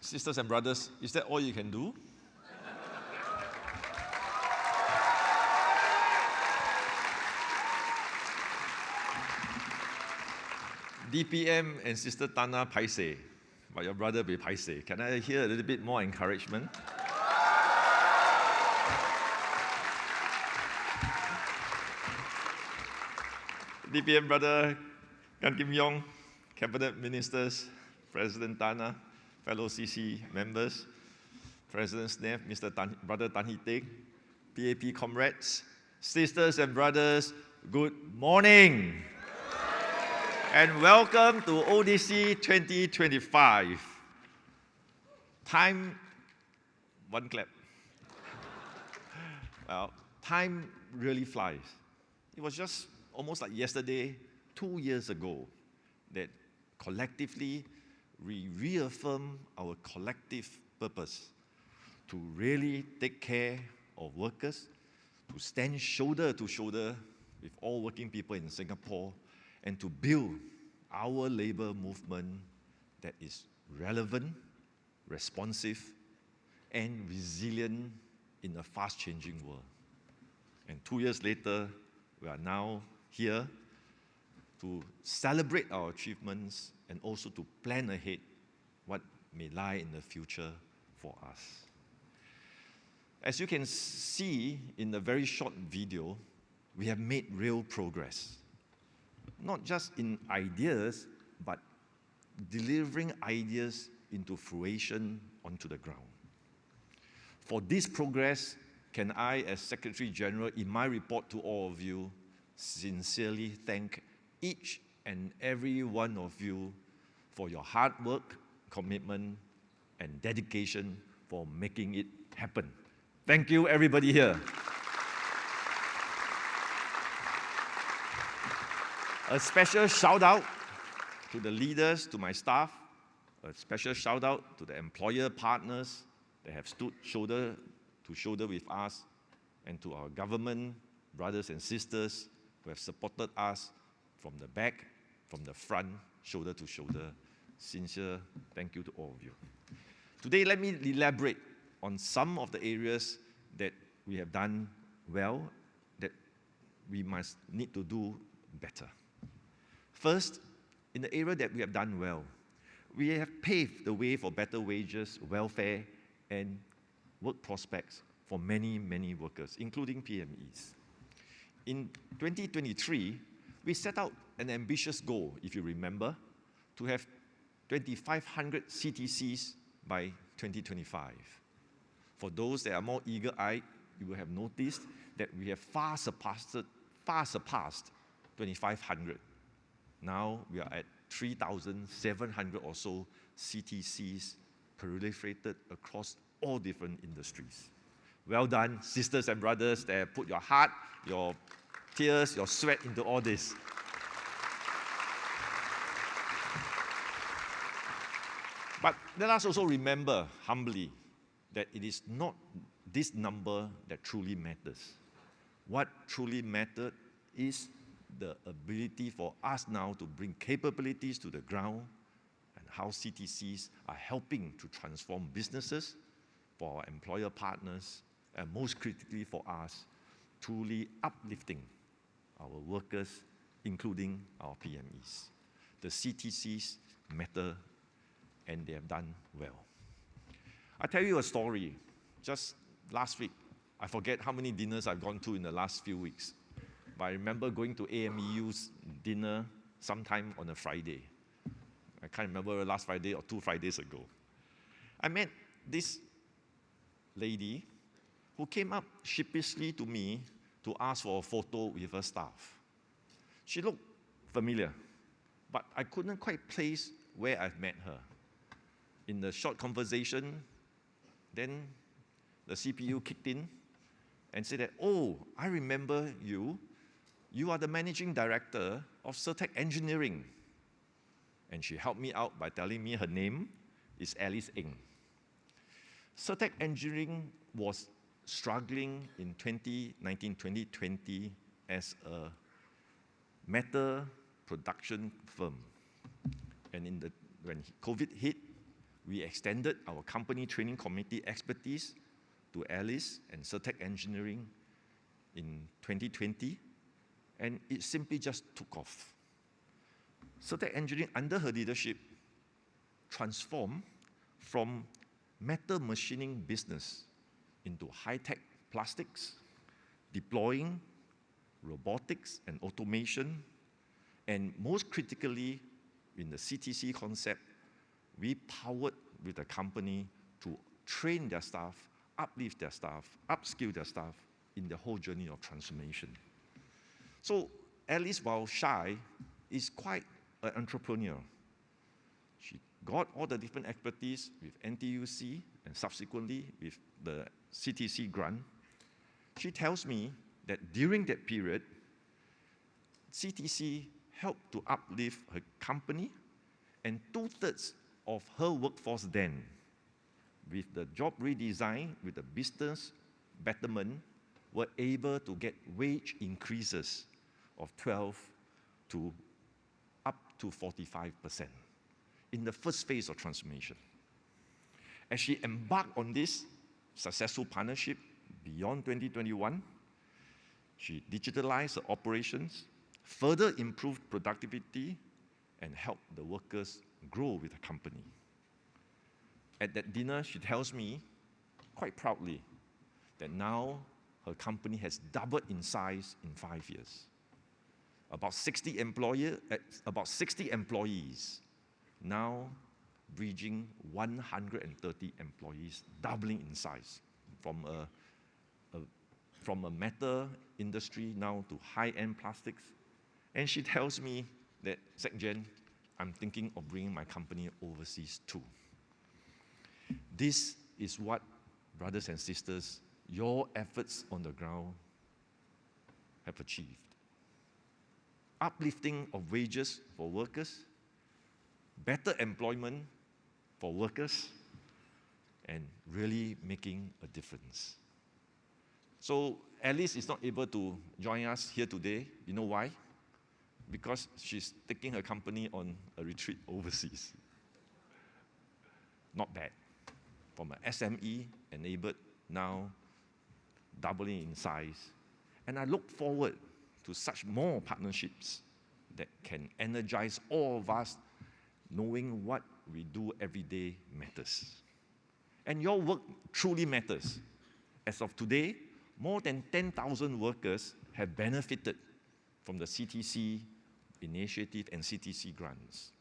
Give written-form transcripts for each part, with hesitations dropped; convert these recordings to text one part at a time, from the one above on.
Sisters and brothers, is that all you can do? DPM and Sister Tana paiseh, but your brother be paiseh. Can I hear a little bit more encouragement? DPM brother Gan Kim Yong, Cabinet Ministers, President Tana, fellow CC members, President Snef, Brother Tan Hee Teck, PAP comrades, sisters and brothers, good morning. And welcome to ODC 2025. Time, one clap. Well, time really flies. It was just almost like yesterday, 2 years ago, that collectively we reaffirmed our collective purpose to really take care of workers, to stand shoulder to shoulder with all working people in Singapore, and to build our labor movement that is relevant, responsive, and resilient in a fast-changing world. And 2 years later, we are now here to celebrate our achievements and also to plan ahead what may lie in the future for us. As you can see in the very short video, we have made real progress. Not just in ideas, but delivering ideas into fruition onto the ground. For this progress, can I, as Secretary General, in my report to all of you, sincerely thank each and every one of you for your hard work, commitment, and dedication for making it happen. Thank you, everybody here. A special shout out to the leaders, to my staff, a special shout out to the employer partners that have stood shoulder to shoulder with us, and to our government brothers and sisters who have supported us from the back, from the front, shoulder to shoulder. Sincere thank you to all of you. Today, let me elaborate on some of the areas that we have done well, that we must need to do better. First, in the area that we have done well, we have paved the way for better wages, welfare, and work prospects for many, many workers, including PMEs. In 2023, we set out an ambitious goal, if you remember, to have 2,500 CTCs by 2025. For those that are more eager-eyed, you will have noticed that we have far surpassed 2,500. Now we are at 3,700 or so CTCs proliferated across all different industries. Well done, sisters and brothers that have put your heart, your tears, your sweat into all this. But let us also remember humbly that it is not this number that truly matters. What truly mattered is the ability for us now to bring capabilities to the ground and how CTCs are helping to transform businesses for our employer partners, and most critically for us, truly uplifting our workers, including our PMEs. The CTCs matter, and they have done well. I'll tell you a story. Just last week, I forget how many dinners I've gone to in the last few weeks, but I remember going to AMEU's dinner sometime on a Friday. I can't remember last Friday or 2 Fridays ago. I met this lady who came up sheepishly to me to ask for a photo with her staff. She looked familiar, but I couldn't quite place where I've met her. In the short conversation, then the CPU kicked in and said that, oh, I remember you. You are the managing director of Certec Engineering. And she helped me out by telling me her name is Alice Ng. Certec Engineering was struggling in 2019-2020 as a metal production firm. And when COVID hit, We extended our company training committee expertise to Alice and Certec Engineering in 2020, and it simply just took off. Certec Engineering, under her leadership, transformed from metal machining business into high-tech plastics, deploying robotics and automation, and most critically, in the CTC concept, we powered with the company to train their staff, uplift their staff, upskill their staff in the whole journey of transformation. So Alice, while shy, is quite an entrepreneur. She got all the different expertise with NTUC and subsequently with the CTC grant. She tells me that during that period, CTC helped to uplift her company, and 2/3 of her workforce then, with the job redesign, with the business betterment, were able to get wage increases of 12 to up to 45% in the first phase of transformation. As she embarked on this successful partnership beyond 2021, she digitalized the operations, further improved productivity, and helped the workers grow with the company. At that dinner, she tells me, quite proudly, that now her company has doubled in size in 5 years. About 60 employees, now reaching 130 employees, doubling in size from a metal industry now to high-end plastics. And she tells me that, Secgen, I'm thinking of bringing my company overseas too. This is what, brothers and sisters, your efforts on the ground have achieved. Uplifting of wages for workers, better employment for workers, and really making a difference. So Alice is not able to join us here today. You know why? Because she's taking her company on a retreat overseas. Not bad. From an SME enabled, now doubling in size. And I look forward to such more partnerships that can energize all of us, knowing what we do every day matters. And your work truly matters. As of today, more than 10,000 workers have benefited from the CTC initiative and CTC grants.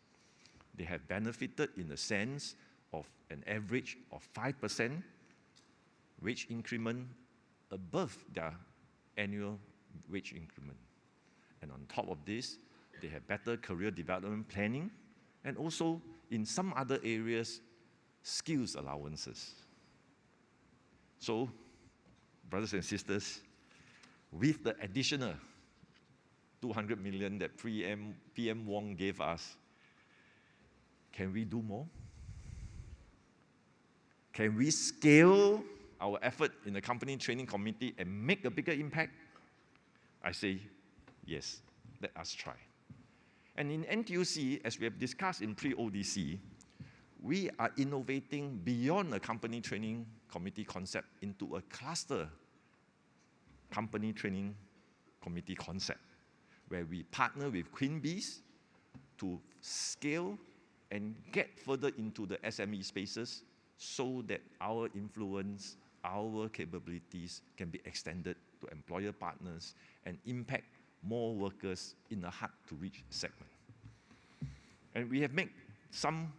They have benefited in the sense of an average of 5% wage increment above their annual wage increment. And on top of this, they have better career development planning, and also in some other areas, skills allowances. So, brothers and sisters, with the additional 200 million that PM Wong gave us, can we do more? Can we scale our effort in the company training committee and make a bigger impact? I say, yes, let us try. And in NTUC, as we have discussed in pre-ODC, we are innovating beyond a company training committee concept into a cluster company training committee concept, where we partner with Queen Bees to scale and get further into the SME spaces so that our influence, our capabilities can be extended to employer partners and impact more workers in the hard-to-reach segment. And we have made some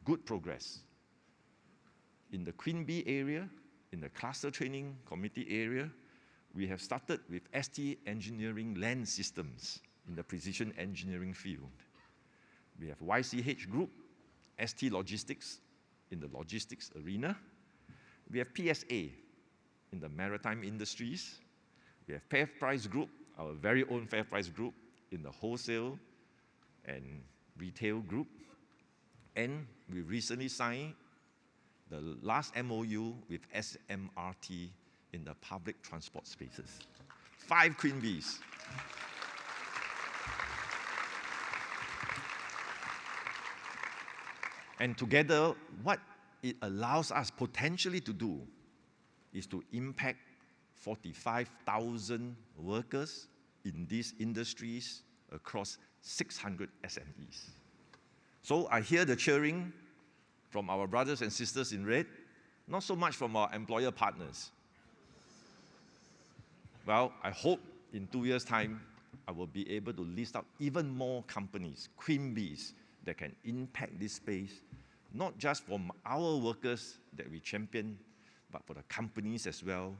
good progress. In the Queen Bee area, in the cluster training committee area, we have started with ST Engineering Land Systems in the precision engineering field. We have YCH Group, ST Logistics in the logistics arena. We have PSA in the maritime industries. We have FairPrice Group, our very own FairPrice Group in the wholesale and retail group. And we recently signed the last MOU with SMRT in the public transport spaces. 5 Queen Bees. And together, what it allows us potentially to do is to impact 45,000 workers in these industries across 600 SMEs. So I hear the cheering from our brothers and sisters in red, not so much from our employer partners. Well, I hope in 2 years' time, I will be able to list out even more companies, queen bees, that can impact this space, not just from our workers that we champion, but for the companies as well.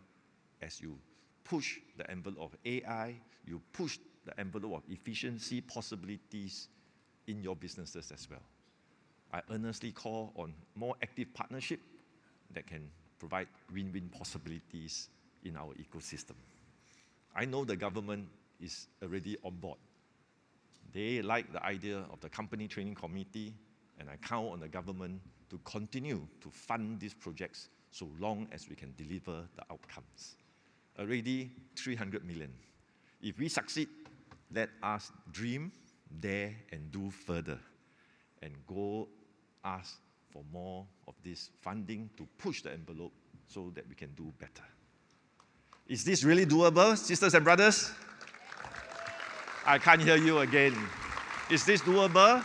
As you push the envelope of AI, you push the envelope of efficiency possibilities in your businesses as well. I earnestly call on more active partnership that can provide win-win possibilities in our ecosystem. I know the government is already on board. They like the idea of the company training committee, and I count on the government to continue to fund these projects so long as we can deliver the outcomes. Already 300 million. If we succeed, let us dream, dare, and do further, and go ask for more of this funding to push the envelope so that we can do better. Is this really doable, sisters and brothers? I can't hear you again. Is this doable?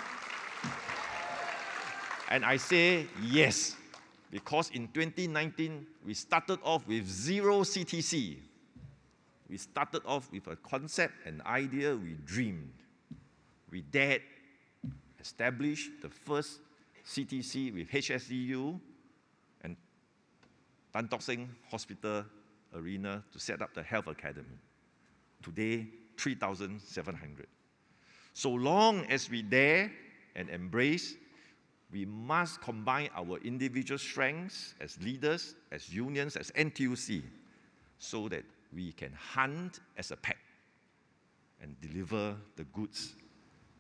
And I say yes, because in 2019, we started off with 0 CTC. We started off with a concept, an idea, we dreamed. We dared establish the first CTC with HSCU and Tan Tock Seng Hospital Arena to set up the Health Academy. Today, 3,700. So long as we dare and embrace, we must combine our individual strengths as leaders, as unions, as NTUC, so that we can hunt as a pack and deliver the goods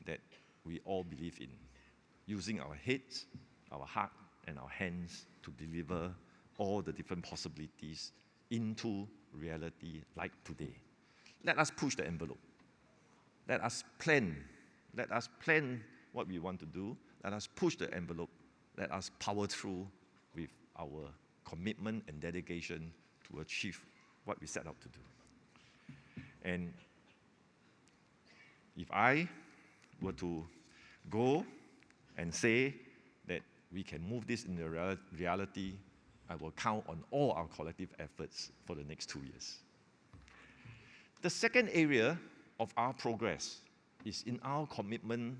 that we all believe in, using our heads, our heart, and our hands to deliver all the different possibilities into reality like today. Let us push the envelope. Let us plan. Let us plan what we want to do. Let us push the envelope. Let us power through with our commitment and dedication to achieve what we set out to do. And if I were to go and say that we can move this in the reality, I will count on all our collective efforts for the next 2 years. The second area of our progress is in our commitment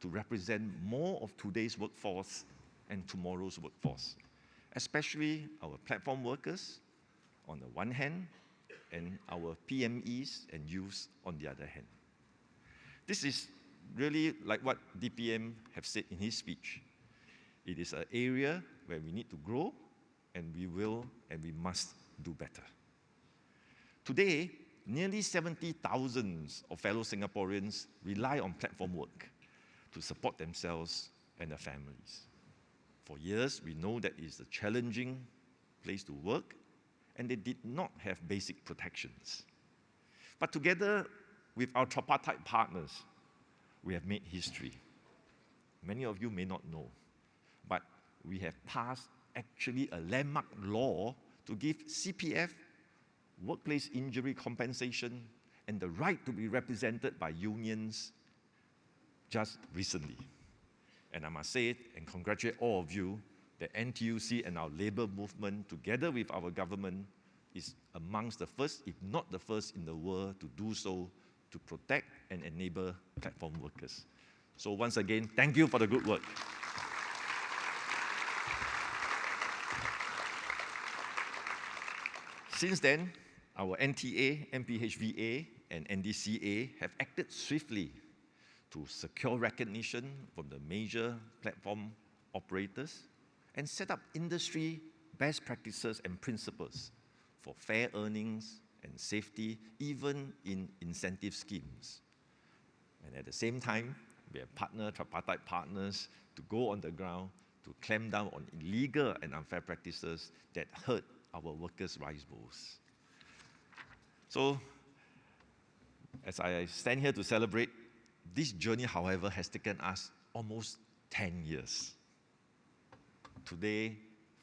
to represent more of today's workforce and tomorrow's workforce, especially our platform workers on the one hand, and our PMEs and youths on the other hand. This is really like what DPM have said in his speech. It is an area where we need to grow, and we will and we must do better. Today, nearly 70,000 of fellow Singaporeans rely on platform work to support themselves and their families. For years, we know that it is a challenging place to work, and they did not have basic protections. But together with our tripartite partners, we have made history. Many of you may not know, but we have passed actually a landmark law to give CPF, workplace injury compensation, and the right to be represented by unions just recently. And I must say it and congratulate all of you that NTUC and our labor movement, together with our government, is amongst the first, if not the first in the world, to do so, to protect and enable platform workers. So once again, thank you for the good work. Since then, our NTA, MPHVA, and NDCA have acted swiftly to secure recognition from the major platform operators and set up industry best practices and principles for fair earnings and safety, even in incentive schemes. And at the same time, we have tripartite partners to go on the ground to clamp down on illegal and unfair practices that hurt our workers' rice bowls. So, as I stand here to celebrate, this journey, however, has taken us almost 10 years. Today,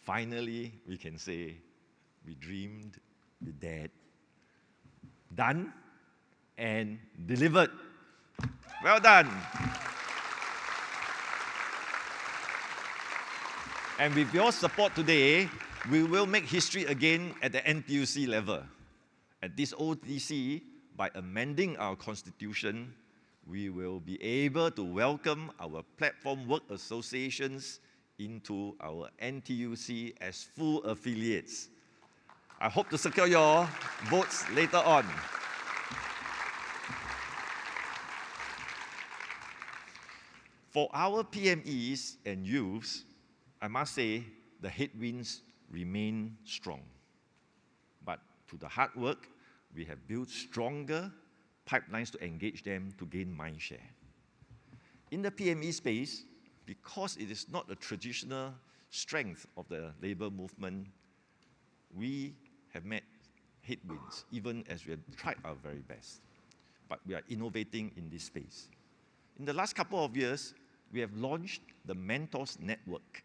finally we can say, we dreamed, we dared, done, and delivered. Well done. And with your support today, we will make history again at the NTUC level. At this OTC, by amending our constitution, we will be able to welcome our platform work associations into our NTUC as full affiliates. I hope to secure your votes later on. For our PMEs and youths, I must say the headwinds remain strong. But through the hard work, we have built stronger pipelines to engage them to gain mind share. In the PME space, because it is not a traditional strength of the labor movement, we have met headwinds, even as we have tried our very best. But we are innovating in this space. In the last couple of years, we have launched the Mentors Network.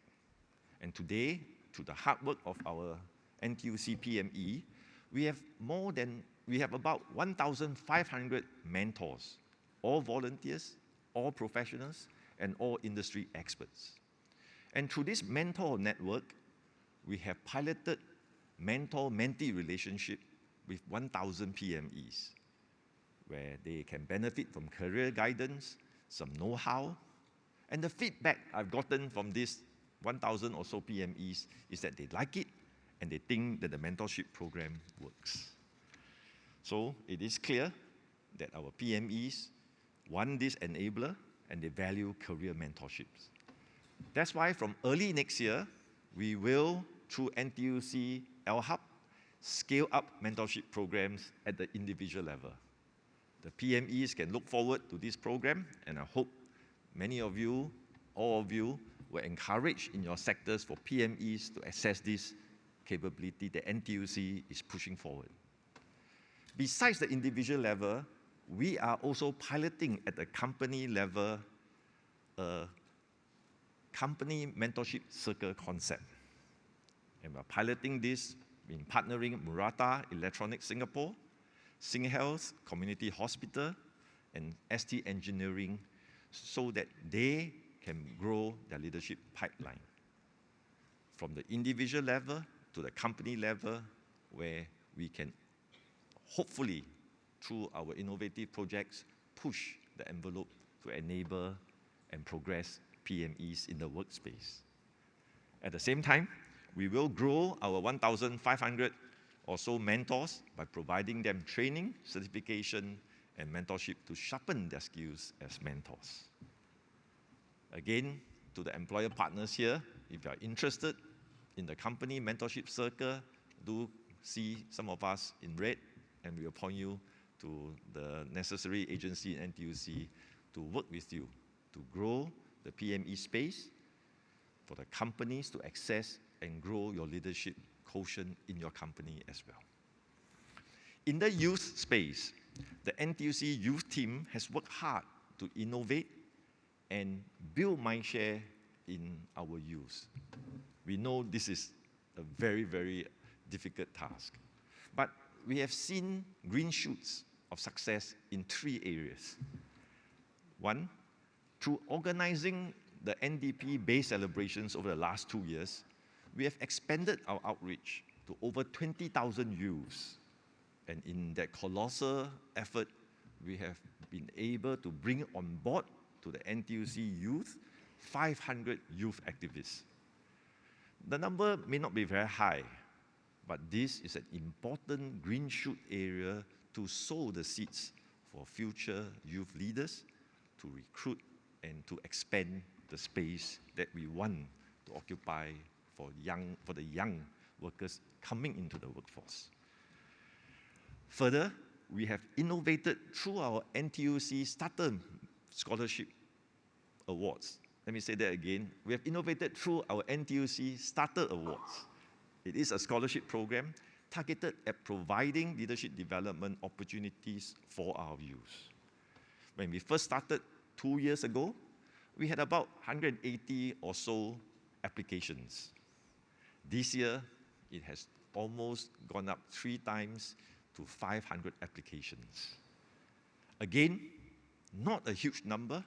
And today, through the hard work of our NTUC PME, we have about 1,500 mentors, all volunteers, all professionals, and all industry experts. And through this mentor network, we have piloted mentor-mentee relationship with 1,000 PMEs, where they can benefit from career guidance, some know-how, and the feedback I've gotten from these 1,000 or so PMEs is that they like it and they think that the mentorship program works. So it is clear that our PMEs want this enabler and they value career mentorships. That's why from early next year, we will, through NTUC L-Hub, scale up mentorship programs at the individual level. The PMEs can look forward to this program, and I hope many of you, all of you, will encourage in your sectors for PMEs to access this capability that NTUC is pushing forward. Besides the individual level, we are also piloting at the company level a company mentorship circle concept. And we're piloting this in partnering with Murata Electronics Singapore, SingHealth Community Hospital, and ST Engineering, so that they can grow their leadership pipeline from the individual level to the company level, where we can hopefully, through our innovative projects, push the envelope to enable and progress PMEs in the workspace. At the same time, we will grow our 1,500 or so mentors by providing them training, certification, and mentorship to sharpen their skills as mentors. Again, to the employer partners here, if you are interested in the company mentorship circle, do see some of us in red, and we will point you to the necessary agency in NTUC to work with you to grow the PME space for the companies to access and grow your leadership quotient in your company as well. In the youth space, the NTUC youth team has worked hard to innovate and build mindshare in our youth. We know this is a very, very difficult task. But we have seen green shoots of success in 3 areas. One, through organizing the NDP Bay celebrations over the last 2 years, we have expanded our outreach to over 20,000 youths. And in that colossal effort, we have been able to bring on board to the NTUC youth 500 youth activists. The number may not be very high, but this is an important green shoot area to sow the seeds for future youth leaders to recruit and to expand the space that we want to occupy for the young workers coming into the workforce. Further, we have innovated through our NTUC Starter Scholarship Awards. Let me say that again. We have innovated through our NTUC Starter Awards. It is a scholarship program targeted at providing leadership development opportunities for our youth. When we first started 2 years ago, we had about 180 or so applications. This year, it has almost gone up 3 times to 500 applications. Again, not a huge number,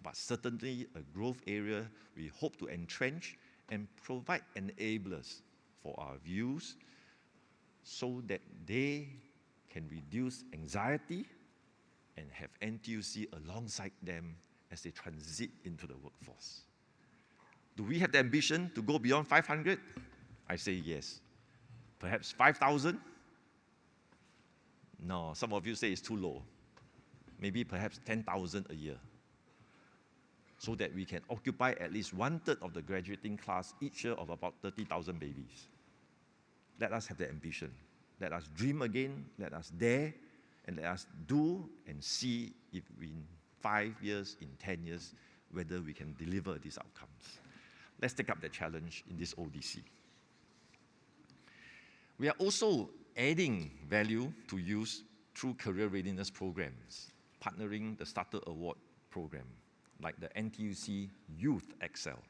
but certainly a growth area we hope to entrench and provide enablers for our views so that they can reduce anxiety and have NTUC alongside them as they transit into the workforce. Do we have the ambition to go beyond 500? I say yes. Perhaps 5,000? No, some of you say it's too low. Maybe perhaps 10,000 a year, so that we can occupy at least 1/3 of the graduating class each year of about 30,000 babies. Let us have the ambition. Let us dream again, let us dare, and let us do and see if in 5 years, in 10 years, whether we can deliver these outcomes. Let's take up the challenge in this ODC. We are also adding value to youth through career readiness programs, partnering the Starter Award program, like the NTUC Youth Excel.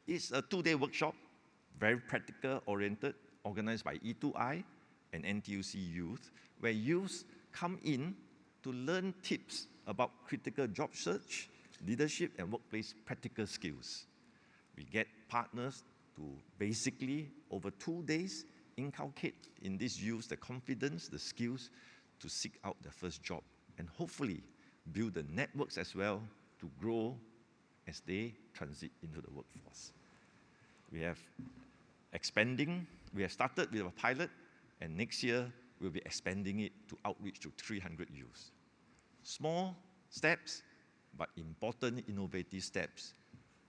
It's a 2-day workshop, very practical oriented, organized by E2I and NTUC Youth, where youths come in to learn tips about critical job search, leadership, and workplace practical skills. We get partners to basically, over 2 days, inculcate in these youths the confidence, the skills to seek out their first job, and hopefully build the networks as well to grow as they transit into the workforce. We have started with a pilot, and next year we'll be expanding it to outreach to 300 youths. Small steps, but important innovative steps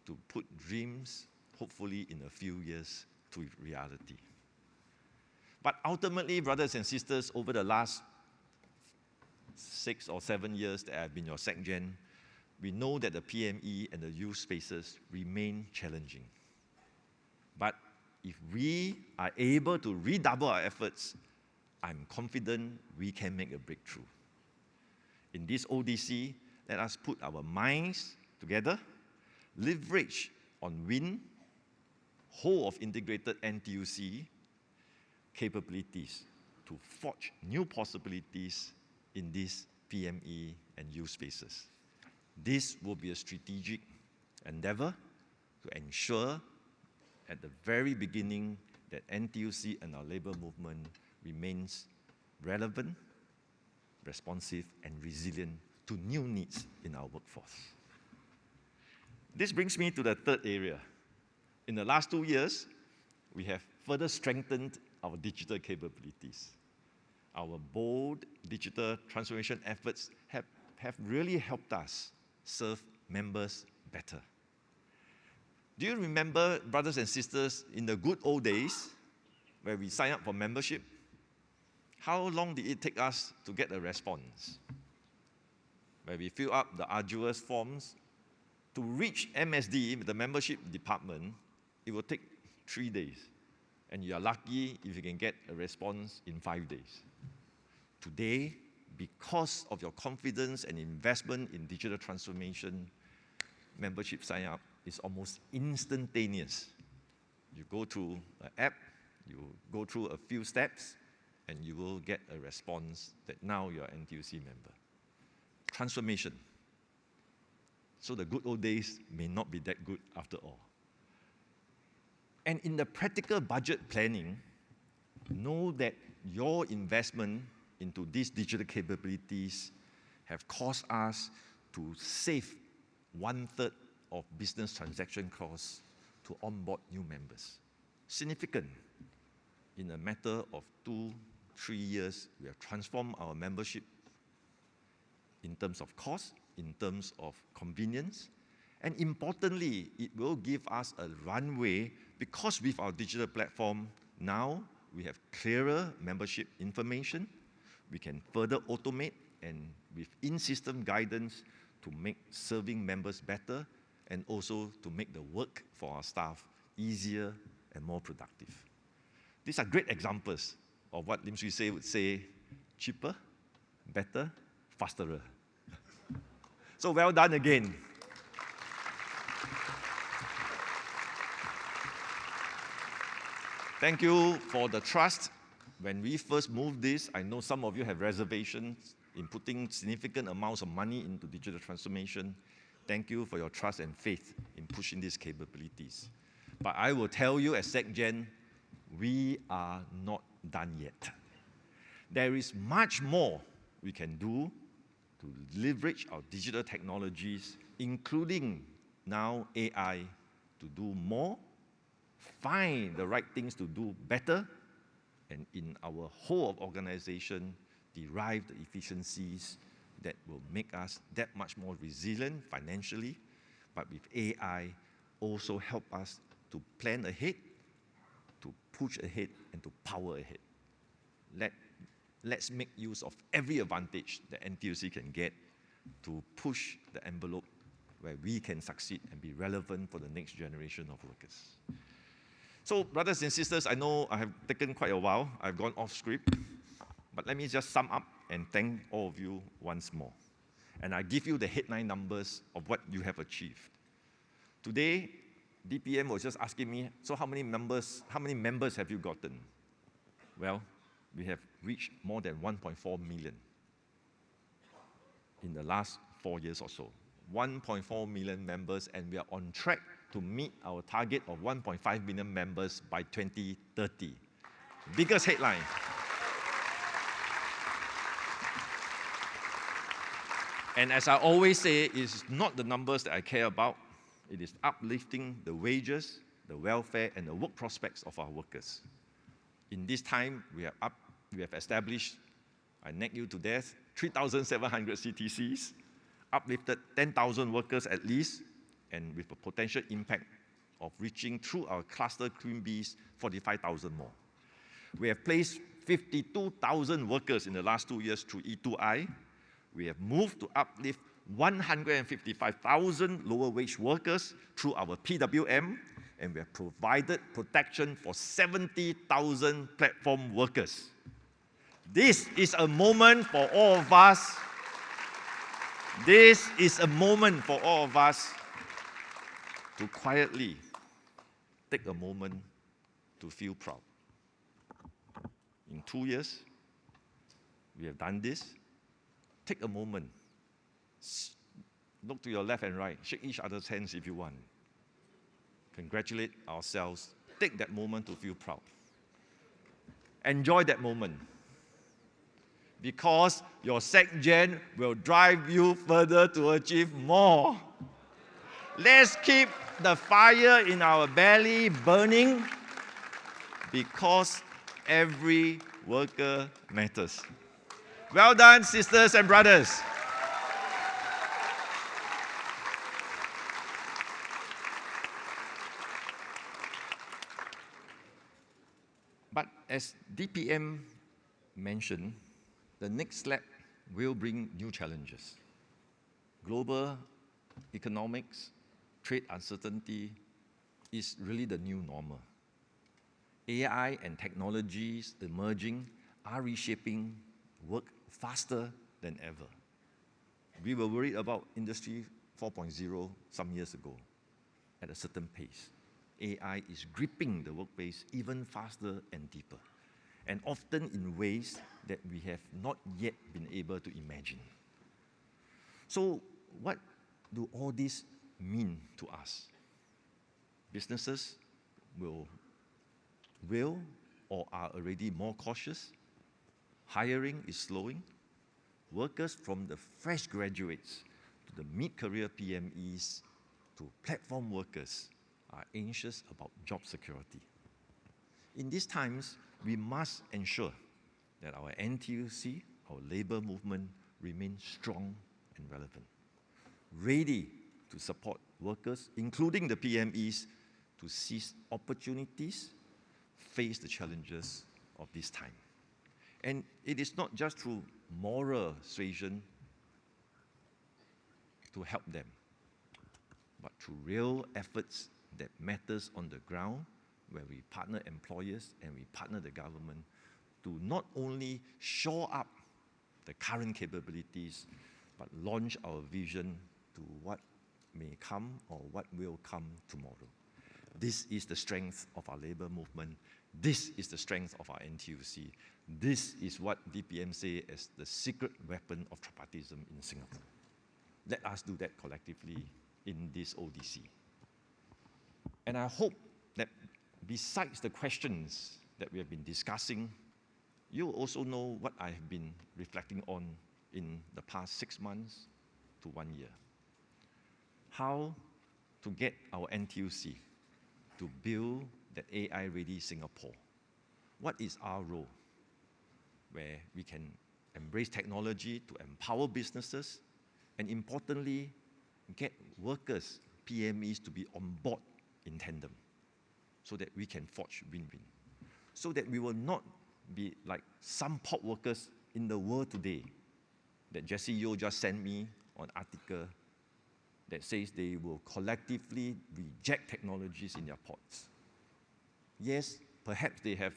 to put dreams, hopefully in a few years, to reality. But ultimately, brothers and sisters, over the last 6 or 7 years that I've been your SecGen, we know that the PME and the youth spaces remain challenging. But if we are able to redouble our efforts, I'm confident we can make a breakthrough. In this ODC, let us put our minds together, leverage on WIN, whole of integrated NTUC capabilities to forge new possibilities in these PME and youth spaces. This will be a strategic endeavor to ensure at the very beginning that NTUC and our labor movement remains relevant, responsive, and resilient to new needs in our workforce. This brings me to the third area. In the last 2 years, we have further strengthened our digital capabilities. Our bold digital transformation efforts have really helped us serve members better. Do you remember, brothers and sisters, in the good old days, where we sign up for membership, how long did it take us to get a response? Where we fill up the arduous forms, to reach MSD, the membership department, it will take 3 days. And you are lucky if you can get a response in 5 days. Today, because of your confidence and investment in digital transformation, membership sign-up is almost instantaneous. You go through an app, you go through a few steps, and you will get a response that now you're an NTUC member. Transformation. So the good old days may not be that good after all. And in the practical budget planning, know that your investment into these digital capabilities have caused us to save 1/3 of business transaction costs to onboard new members. Significant. In a matter of 2-3 years, we have transformed our membership in terms of cost, in terms of convenience, and importantly, it will give us a runway because with our digital platform, now we have clearer membership information, we can further automate and with in-system guidance to make serving members better and also to make the work for our staff easier and more productive. These are great examples of what Lim Swee Say would say, cheaper, better, faster. So well done again. . 。 . 。 . 。 . 。 . 。 . 。 . 。 . 。 . 。 . 。 . 。 . 。 . 。 . 。 。 . 。 。 . 。 . 。 。 . 。 。 . 。 。 . 。 。 . 。 。 . 。 Thank you. Thank you for the trust. When we first moved this, I know some of you have reservations in putting significant amounts of money into digital transformation. Thank you for your trust and faith in pushing these capabilities. But I will tell you as SecGen, we are not done yet. There is much more we can do to leverage our digital technologies, including now AI, to do more, find the right things to do better, and in our whole of organization, derive the efficiencies that will make us that much more resilient financially, but with AI, also help us to plan ahead, to push ahead, and to power ahead. Let's make use of every advantage that NTUC can get to push the envelope where we can succeed and be relevant for the next generation of workers. So, brothers and sisters, I know I have taken quite a while. I've gone off script. But let me just sum up and thank all of you once more. And I give you the headline numbers of what you have achieved. Today, DPM was just asking me, so how many members have you gotten? Well, we have reached more than 1.4 million in the last 4 years or so. 1.4 million members, and we are on track to meet our target of 1.5 million members by 2030. Biggest headline. And as I always say, it's not the numbers that I care about. It is uplifting the wages, the welfare, and the work prospects of our workers. In this time, we have established, I nag you to death, 3,700 CTCs, uplifted 10,000 workers at least, and with a potential impact of reaching through our cluster Queen Bees 45,000 more. We have placed 52,000 workers in the last 2 years through E2I. We have moved to uplift 155,000 lower wage workers through our PWM, and we have provided protection for 70,000 platform workers. This is a moment for all of us. This is a moment for all of us to quietly take a moment to feel proud. In 2 years, we have done this. Take a moment. Look to your left and right. Shake each other's hands if you want. Congratulate ourselves. Take that moment to feel proud. Enjoy that moment. Because your SecGen will drive you further to achieve more. Let's keep the fire in our belly burning, because every worker matters. Well done, sisters and brothers. But as DPM mentioned, the next step will bring new challenges. Global economics, trade uncertainty is really the new normal. AI and technologies emerging are reshaping work faster than ever. We were worried about Industry 4.0 some years ago at a certain pace. AI is gripping the workplace even faster and deeper, and often in ways that we have not yet been able to imagine. So what do all this mean to us? Businesses will or are already more cautious. Hiring is slowing. Workers from the fresh graduates to the mid-career PMEs to platform workers are anxious about job security. In these times, we must ensure that our NTUC, our labor movement, remains strong and relevant, ready to support workers, including the PMEs, to seize opportunities, face the challenges of this time. And it is not just through moral suasion to help them, but through real efforts that matters on the ground, where we partner employers and we partner the government to not only shore up the current capabilities, but launch our vision to what may come or what will come tomorrow. This is the strength of our labor movement. This is the strength of our NTUC. This is what DPM say as the secret weapon of tripartism in Singapore. Let us do that collectively in this ODC. And I hope that besides the questions that we have been discussing, you also know what I have been reflecting on in the past 6 months to 1 year. How to get our NTUC to build that AI-ready Singapore. What is our role? Where we can embrace technology to empower businesses, and importantly, get workers, PMEs, to be on board in tandem, so that we can forge win-win. So that we will not be like some pop workers in the world today, that Jesse Yeo just sent me an article that says they will collectively reject technologies in their ports. Yes, perhaps they have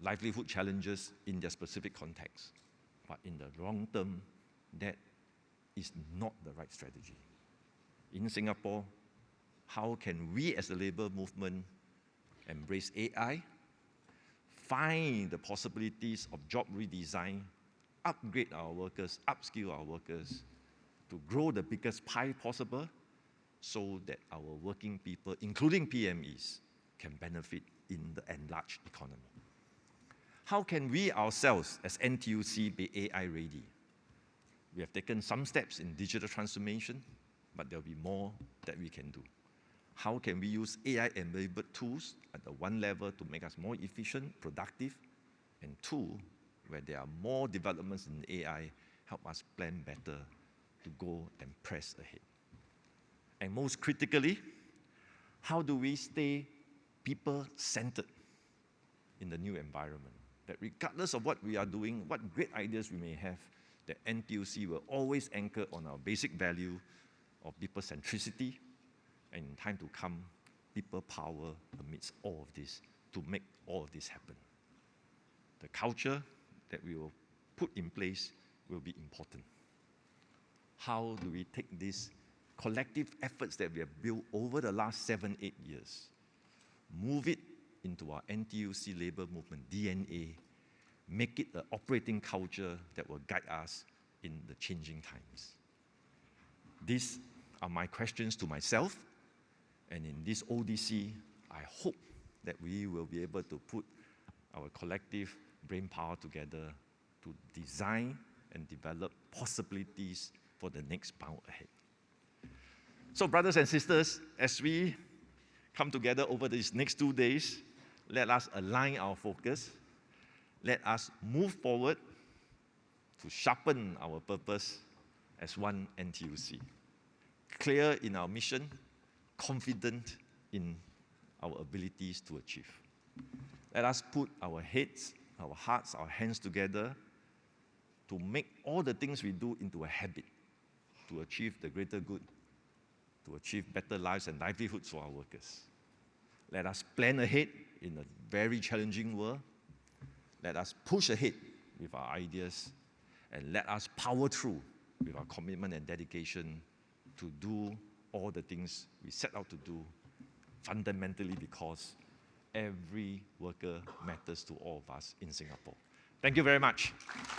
livelihood challenges in their specific context, but in the long term, that is not the right strategy. In Singapore, how can we as a labor movement embrace AI, find the possibilities of job redesign, upgrade our workers, upskill our workers, to grow the biggest pie possible, so that our working people, including PMEs, can benefit in the enlarged economy. How can we ourselves as NTUC be AI ready? We have taken some steps in digital transformation, but there'll be more that we can do. How can we use AI-enabled tools at the one level to make us more efficient, productive, and two, where there are more developments in AI, help us plan better to go and press ahead. And most critically, how do we stay people-centered in the new environment? That regardless of what we are doing, what great ideas we may have, the NTUC will always anchor on our basic value of people centricity, and in time to come, people power amidst all of this to make all of this happen. The culture that we will put in place will be important. How do we take these collective efforts that we have built over the last 7, 8 years, move it into our NTUC labor movement DNA, make it an operating culture that will guide us in the changing times? These are my questions to myself, and in this ODC, I hope that we will be able to put our collective brain power together to design and develop possibilities for the next bound ahead. So brothers and sisters, as we come together over these next 2 days, let us align our focus. Let us move forward to sharpen our purpose as one NTUC. Clear in our mission, confident in our abilities to achieve. Let us put our heads, our hearts, our hands together to make all the things we do into a habit, to achieve the greater good, to achieve better lives and livelihoods for our workers. Let us plan ahead in a very challenging world. Let us push ahead with our ideas, and let us power through with our commitment and dedication to do all the things we set out to do, fundamentally because every worker matters to all of us in Singapore. Thank you very much.